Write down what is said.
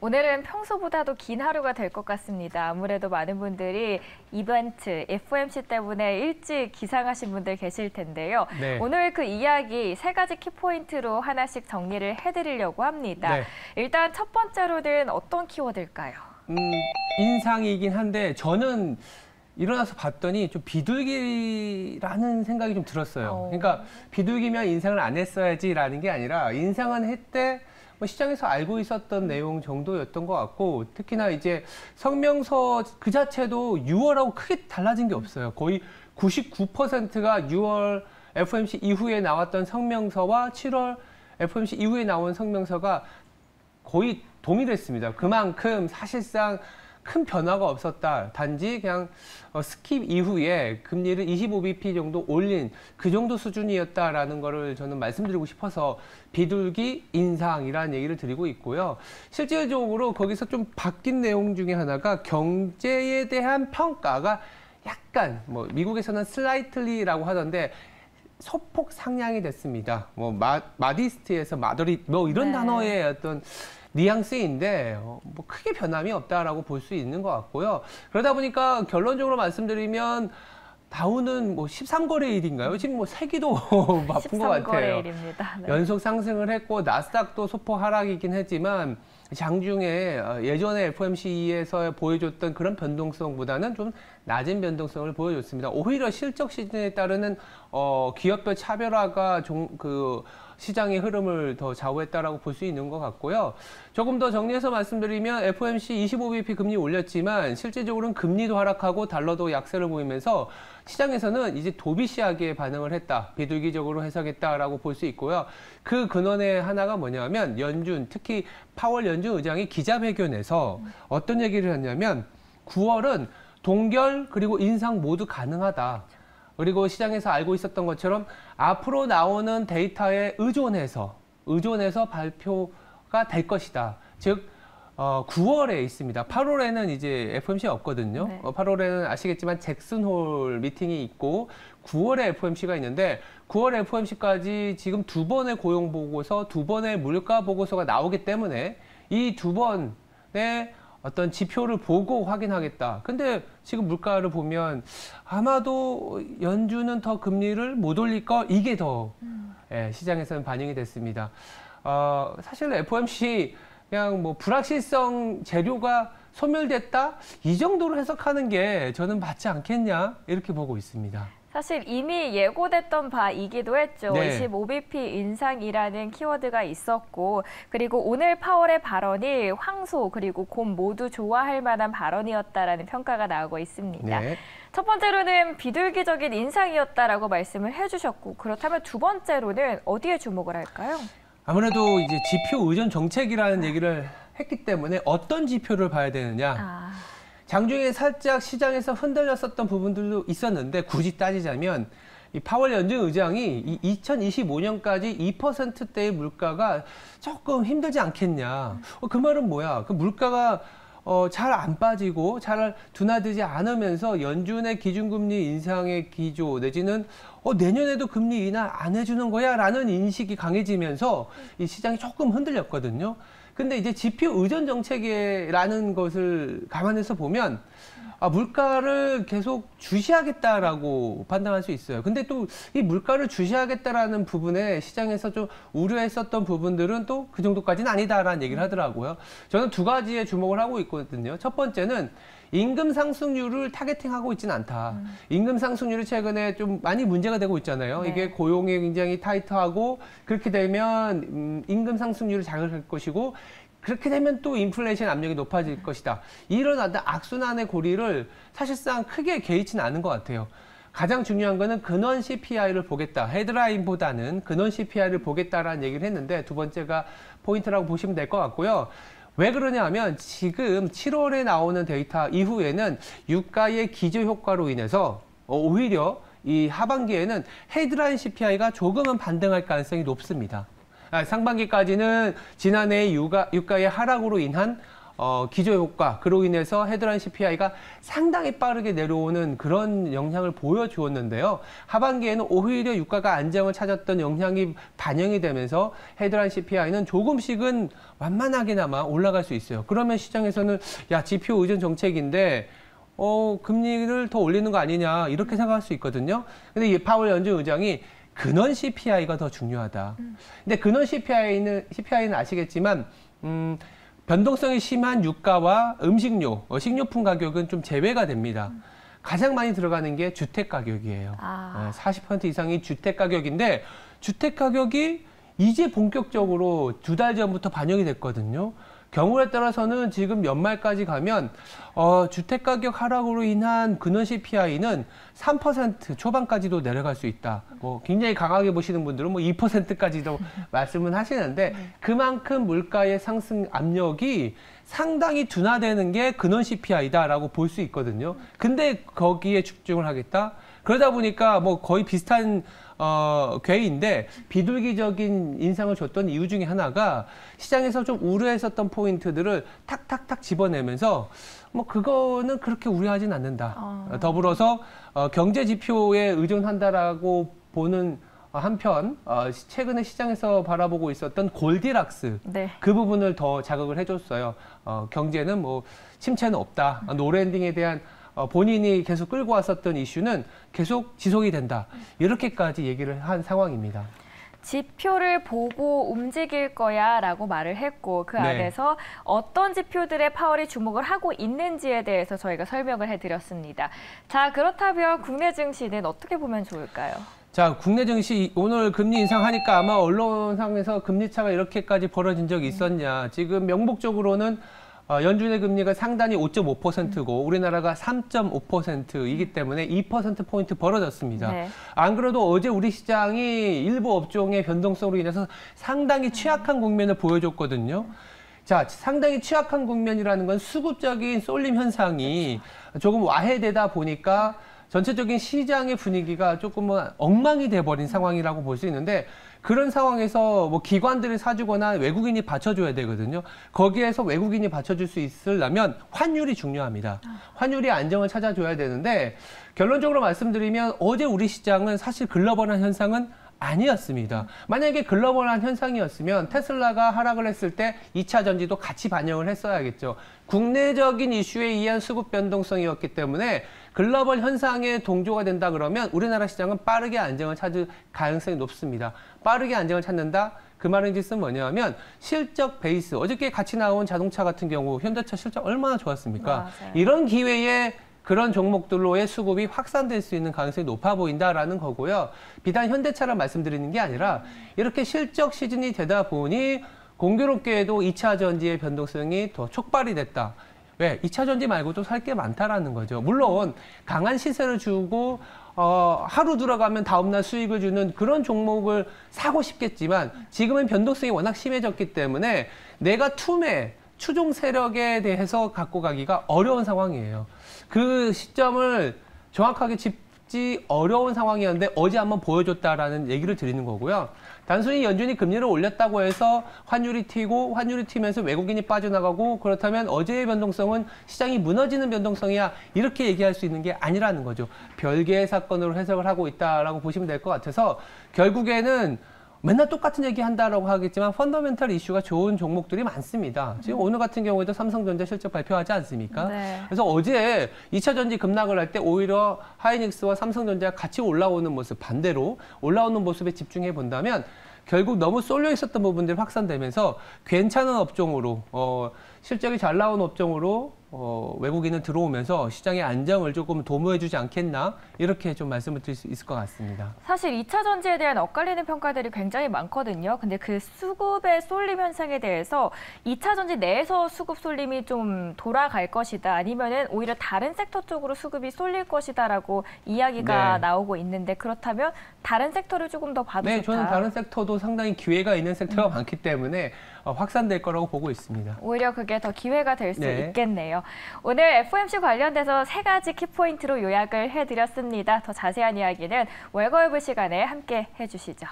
오늘은 평소보다도 긴 하루가 될 것 같습니다. 아무래도 많은 분들이 이벤트, FOMC 때문에 일찍 기상하신 분들 계실 텐데요. 네. 오늘 그 이야기 세 가지 키포인트로 하나씩 정리를 해드리려고 합니다. 네. 일단 첫 번째로는 어떤 키워드일까요? 인상이긴 한데 저는 일어나서 봤더니 좀 비둘기라는 생각이 좀 들었어요. 그러니까 비둘기면 인상을 안 했어야지라는 게 아니라 인상은 했대 뭐 시장에서 알고 있었던 내용 정도였던 것 같고, 특히나 이제 성명서 그 자체도 6월하고 크게 달라진 게 없어요. 거의 99%가 6월 FOMC 이후에 나왔던 성명서와 7월 FOMC 이후에 나온 성명서가 거의 동일했습니다. 그만큼 사실상 큰 변화가 없었다. 단지 그냥 스킵 이후에 금리를 25bp 정도 올린 그 정도 수준이었다라는 거를 저는 말씀드리고 싶어서 비둘기 인상이라는 얘기를 드리고 있고요. 실질적으로 거기서 좀 바뀐 내용 중에 하나가 경제에 대한 평가가 약간 뭐 미국에서는 슬라이틀리라고 하던데 소폭 상향이 됐습니다. 뭐 마디스트에서 마더리 뭐 이런 단어의 어떤 뉘앙스인데 뭐 크게 변함이 없다라고 볼 수 있는 것 같고요. 그러다 보니까 결론적으로 말씀드리면 다우는 뭐 13거래일인가요? 지금 뭐 세기도 바쁜 것 같아요. 13거래일입니다. 네. 연속 상승을 했고 나스닥도 소폭 하락이긴 했지만 장중에 예전에 FOMC에서 보여줬던 그런 변동성보다는 좀 낮은 변동성을 보여줬습니다. 오히려 실적 시즌에 따르는 기업별 차별화가 시장의 흐름을 더 좌우했다라고 볼 수 있는 것 같고요. 조금 더 정리해서 말씀드리면 FOMC 25bp 금리 올렸지만 실질적으로는 금리도 하락하고 달러도 약세를 보이면서 시장에서는 이제 도비시하게 반응을 했다. 비둘기적으로 해석했다라고 볼 수 있고요. 그 근원의 하나가 뭐냐면 연준, 특히 파월 연준 의장이 기자회견에서 어떤 얘기를 했냐면 9월은 동결 그리고 인상 모두 가능하다. 그리고 시장에서 알고 있었던 것처럼 앞으로 나오는 데이터에 의존해서 발표가 될 것이다. 즉 9월에 있습니다. 8월에는 이제 FOMC가 없거든요. 네. 8월에는 아시겠지만 잭슨홀 미팅이 있고 9월에 FOMC가 있는데 9월 FOMC까지 지금 두 번의 고용 보고서, 두 번의 물가 보고서가 나오기 때문에 이 두 번의 어떤 지표를 보고 확인하겠다. 근데 지금 물가를 보면 아마도 연준은 더 금리를 못 올릴 거, 이게 더 시장에서는 반영이 됐습니다. 사실 FOMC 그냥 뭐 불확실성 재료가 소멸됐다? 이 정도로 해석하는 게 저는 맞지 않겠냐? 이렇게 보고 있습니다. 사실 이미 예고됐던 바이기도 했죠. 네. 25bp 인상이라는 키워드가 있었고, 그리고 오늘 파월의 발언이 황소 그리고 곰 모두 좋아할 만한 발언이었다라는 평가가 나오고 있습니다. 네. 첫 번째로는 비둘기적인 인상이었다라고 말씀을 해주셨고, 그렇다면 두 번째로는 어디에 주목을 할까요? 아무래도 이제 지표 의존 정책이라는 얘기를 했기 때문에 어떤 지표를 봐야 되느냐. 장중에 살짝 시장에서 흔들렸었던 부분들도 있었는데 굳이 따지자면 이 파월 연준 의장이 2025년까지 2%대의 물가가 조금 힘들지 않겠냐. 그 말은 뭐야? 그 물가가 잘 안 빠지고 잘 둔화되지 않으면서 연준의 기준금리 인상의 기조 내지는 내년에도 금리 인하 안 해주는 거야 라는 인식이 강해지면서 이 시장이 조금 흔들렸거든요. 근데 이제 지표 의존 정책이라는 것을 감안해서 보면 물가를 계속 주시하겠다라고 판단할 수 있어요. 근데 또 이 물가를 주시하겠다라는 부분에 시장에서 좀 우려했었던 부분들은 또 그 정도까지는 아니다라는 얘기를 하더라고요. 저는 두 가지에 주목을 하고 있거든요. 첫 번째는 임금 상승률을 타겟팅하고 있지는 않다. 임금 상승률이 최근에 좀 많이 문제가 되고 있잖아요. 네. 이게 고용이 굉장히 타이트하고 그렇게 되면 임금 상승률을 자극할 것이고 그렇게 되면 또 인플레이션 압력이 높아질 것이다. 이런 어떤 악순환의 고리를 사실상 크게 개의치는 않은 것 같아요. 가장 중요한 거는 근원 CPI를 보겠다. 헤드라인보다는 근원 CPI를 보겠다라는 얘기를 했는데 두 번째가 포인트라고 보시면 될 것 같고요. 왜 그러냐 하면 지금 7월에 나오는 데이터 이후에는 유가의 기저 효과로 인해서 오히려 이 하반기에는 헤드라인 CPI가 조금은 반등할 가능성이 높습니다. 상반기까지는 지난해 유가의 하락으로 인한 기저효과, 그로 인해서 헤드라인 CPI가 상당히 빠르게 내려오는 그런 영향을 보여주었는데요. 하반기에는 오히려 유가가 안정을 찾았던 영향이 반영이 되면서 헤드라인 CPI는 조금씩은 완만하게나마 올라갈 수 있어요. 그러면 시장에서는 야, 지표 의존 정책인데 금리를 더 올리는 거 아니냐 이렇게 생각할 수 있거든요. 근데 이 파월 연준 의장이 근원 CPI가 더 중요하다. 근데 근원 CPI는 아시겠지만 변동성이 심한 유가와 음식료, 식료품 가격은 좀 제외가 됩니다. 가장 많이 들어가는 게 주택 가격이에요. 40% 이상이 주택 가격인데 주택 가격이 이제 본격적으로 2달 전부터 반영이 됐거든요. 경우에 따라서는 지금 연말까지 가면 주택 가격 하락으로 인한 근원 CPI는 3% 초반까지도 내려갈 수 있다. 굉장히 강하게 보시는 분들은 2%까지도 말씀은 하시는데 그만큼 물가의 상승 압력이 상당히 둔화되는 게 근원 CPI다라고 볼 수 있거든요. 근데 거기에 집중을 하겠다. 그러다 보니까 거의 비슷한 궤인데 비둘기적인 인상을 줬던 이유 중에 하나가 시장에서 좀 우려했었던 포인트들을 탁탁탁 집어내면서 그거는 그렇게 우려하진 않는다. 더불어서 경제 지표에 의존한다라고 보는 한편 최근에 시장에서 바라보고 있었던 골디락스 네. 그 부분을 더 자극을 해줬어요. 경제는 침체는 없다. 노랜딩에 대한 본인이 계속 끌고 왔었던 이슈는 계속 지속이 된다. 이렇게까지 얘기를 한 상황입니다. 지표를 보고 움직일 거야 라고 말을 했고 그 안에서 어떤 지표들에 파월이 주목을 하고 있는지에 대해서 저희가 설명을 해드렸습니다. 자, 그렇다면 국내 증시는 어떻게 보면 좋을까요? 자, 국내 증시 오늘 금리 인상하니까 아마 언론상에서 금리 차가 이렇게까지 벌어진 적이 있었냐. 지금 명목적으로는 연준의 금리가 상단이 5.5%고 우리나라가 3.5%이기 때문에 2%포인트 벌어졌습니다. 네. 안 그래도 어제 우리 시장이 일부 업종의 변동성으로 인해서 상당히 취약한 국면을 보여줬거든요. 자, 상당히 취약한 국면이라는 건 수급적인 쏠림 현상이 조금 와해되다 보니까 전체적인 시장의 분위기가 조금은 엉망이 돼버린 상황이라고 볼 수 있는데 그런 상황에서 기관들이 사주거나 외국인이 받쳐줘야 되거든요. 거기에서 외국인이 받쳐줄 수 있으려면 환율이 중요합니다. 환율이 안정을 찾아줘야 되는데 결론적으로 말씀드리면 어제 우리 시장은 사실 글로벌한 현상은 아니었습니다. 만약에 글로벌한 현상이었으면 테슬라가 하락을 했을 때 2차 전지도 같이 반영을 했어야겠죠. 국내적인 이슈에 의한 수급 변동성이었기 때문에 글로벌 현상에 동조가 된다 그러면 우리나라 시장은 빠르게 안정을 찾을 가능성이 높습니다. 빠르게 안정을 찾는다? 그 말은 뜻은 뭐냐면 실적 베이스. 어저께 같이 나온 자동차 같은 경우 현대차 실적 얼마나 좋았습니까? 맞아요. 이런 기회에 그런 종목들로의 수급이 확산될 수 있는 가능성이 높아 보인다라는 거고요. 비단 현대차를 말씀드리는 게 아니라 이렇게 실적 시즌이 되다 보니 공교롭게도 2차 전지의 변동성이 더 촉발이 됐다. 왜? 2차 전지 말고도 살 게 많다라는 거죠. 물론 강한 시세를 주고 하루 들어가면 다음날 수익을 주는 그런 종목을 사고 싶겠지만 지금은 변동성이 워낙 심해졌기 때문에 내가 추종 세력에 대해서 갖고 가기가 어려운 상황이에요. 그 시점을 정확하게 짚지 어려운 상황이었는데 어제 한번 보여줬다라는 얘기를 드리는 거고요. 단순히 연준이 금리를 올렸다고 해서 환율이 튀면서 외국인이 빠져나가고 그렇다면 어제의 변동성은 시장이 무너지는 변동성이야 이렇게 얘기할 수 있는 게 아니라는 거죠. 별개의 사건으로 해석을 하고 있다라고 보시면 될 것 같아서 결국에는 맨날 똑같은 얘기 한다라고 하겠지만 펀더멘털 이슈가 좋은 종목들이 많습니다. 지금 오늘 같은 경우에도 삼성전자 실적 발표하지 않습니까? 네. 그래서 어제 2차 전지 급락을 할 때 오히려 하이닉스와 삼성전자가 같이 올라오는 모습, 반대로 올라오는 모습에 집중해 본다면 결국 너무 쏠려 있었던 부분들이 확산되면서 괜찮은 업종으로 실적이 잘 나온 업종으로 외국인은 들어오면서 시장의 안정을 조금 도모해주지 않겠나 이렇게 좀 말씀을 드릴 수 있을 것 같습니다. 사실 2차 전지에 대한 엇갈리는 평가들이 굉장히 많거든요. 근데 그 수급의 쏠림 현상에 대해서 2차 전지 내에서 수급 쏠림이 좀 돌아갈 것이다. 아니면은 오히려 다른 섹터 쪽으로 수급이 쏠릴 것이다라고 이야기가 나오고 있는데 그렇다면 다른 섹터를 조금 더 봐도 좋다. 저는 다른 섹터도 상당히 기회가 있는 섹터가 많기 때문에 확산될 거라고 보고 있습니다. 오히려 그게 더 기회가 될 수 있겠네요. 오늘 FOMC 관련돼서 3가지 키포인트로 요약을 해드렸습니다. 더 자세한 이야기는 월거이브 시간에 함께 해주시죠.